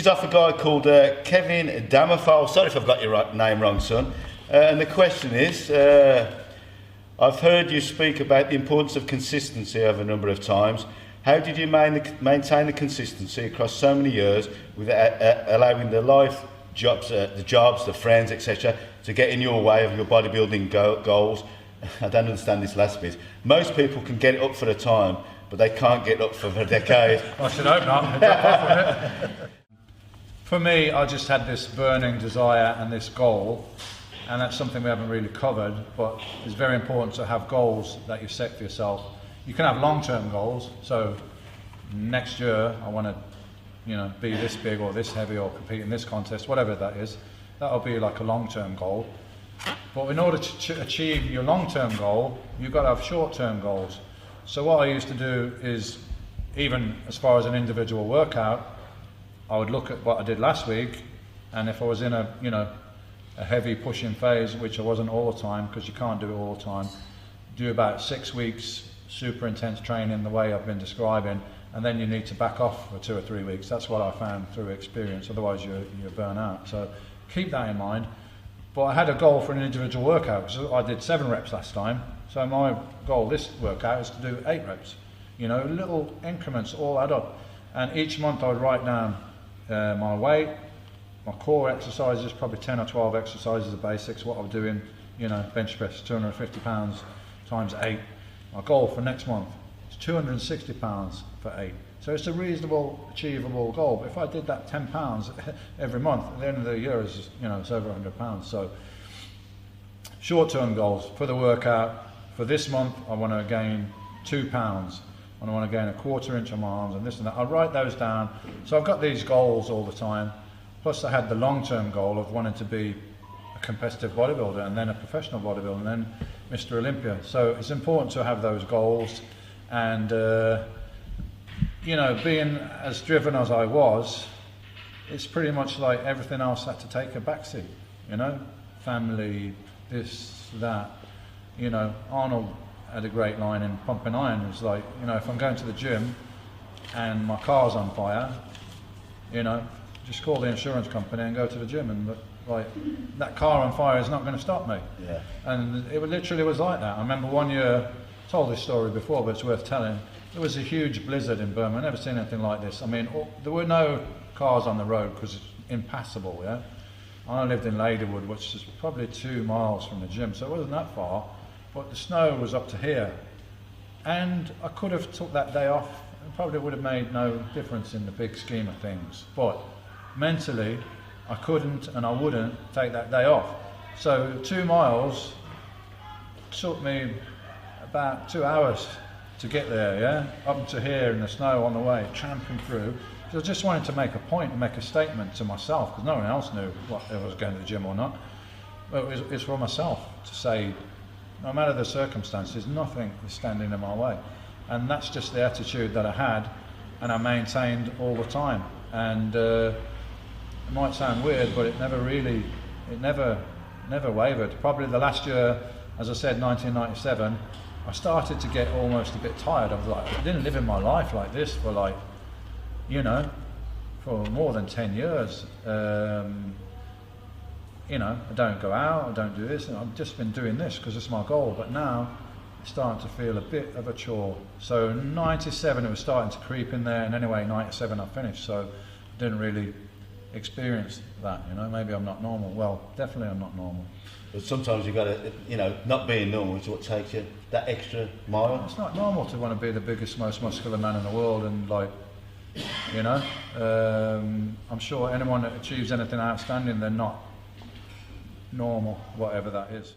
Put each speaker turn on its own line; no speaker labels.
is off a guy called Kevin Darmofal. Sorry if I've got your name wrong, son. And the question is, I've heard you speak about the importance of consistency over a number of times. How did you maintain the consistency across so many years without allowing the life, jobs, the friends, etc., to get in your way of your bodybuilding goals? I don't understand this last bit. Most people can get it up for a time, but they can't get up for a decade.
I should hope not. Drop off on it. For me, I just had this burning desire and this goal, and that's something we haven't really covered, but it's very important to have goals that you set for yourself. You can have long-term goals, so next year I want to be this big or this heavy or compete in this contest, whatever that is. That'll be like a long-term goal. But in order to achieve your long-term goal, you've got to have short-term goals. So what I used to do is, even as far as an individual workout, I would look at what I did last week, and if I was in a heavy pushing phase, which I wasn't all the time, because you can't do it all the time, do about 6 weeks super intense training the way I've been describing, and then you need to back off for 2 or 3 weeks. That's what I found through experience, otherwise you burn out. So keep that in mind. But I had a goal for an individual workout, so I did 7 reps last time. So my goal this workout is to do 8 reps. Little increments all add up. And each month I would write down my weight, my core exercises, probably 10 or 12 exercises of basics, what I'm doing, bench press, 250 pounds times 8. My goal for next month is 260 pounds for 8. So it's a reasonable, achievable goal. But if I did that 10 pounds every month, at the end of the year, it's over 100 pounds. So short-term goals for the workout. For this month, I want to gain 2 pounds. And I want to gain a 1/4 inch on my arms and this and that. I write those down. So I've got these goals all the time. Plus I had the long-term goal of wanting to be a competitive bodybuilder and then a professional bodybuilder and then Mr. Olympia. So it's important to have those goals, and being as driven as I was, it's pretty much like everything else had to take a backseat. Family, this, that. Arnold had a great line in Pumping Iron. It was like, if I'm going to the gym and my car's on fire, just call the insurance company and go to the gym, and that car on fire is not going to stop me.
Yeah.
And it literally was like that. I remember one year, I told this story before, but it's worth telling. There was a huge blizzard in Burma. I've never seen anything like this. I mean, there were no cars on the road because it's impassable. Yeah. I lived in Ladywood, which is probably 2 miles from the gym, so it wasn't that far. But the snow was up to here, and I could have took that day off. It probably would have made no difference in the big scheme of things. But mentally, I couldn't and I wouldn't take that day off. So 2 miles took me about 2 hours to get there, yeah? Up to here in the snow on the way, tramping through. So I just wanted to make a point and make a statement to myself, because no one else knew if I was going to the gym or not. But it's for myself to say, no matter the circumstances, nothing is standing in my way. And that's just the attitude that I had, and I maintained all the time. And it might sound weird, but it never wavered. Probably the last year, as I said, 1997, I started to get almost a bit tired. I was like, I didn't live in my life like this for for more than 10 years. I don't go out, I don't do this, and I've just been doing this because it's my goal. But now it's starting to feel a bit of a chore. So 97, it was starting to creep in there, and anyway, 97 I finished. So I didn't really experience that. Maybe I'm not normal. Well, definitely I'm not normal.
But sometimes you've got to, not being normal is what takes you that extra mile.
It's not normal to want to be the biggest, most muscular man in the world, and I'm sure anyone that achieves anything outstanding, they're not normal, whatever that is.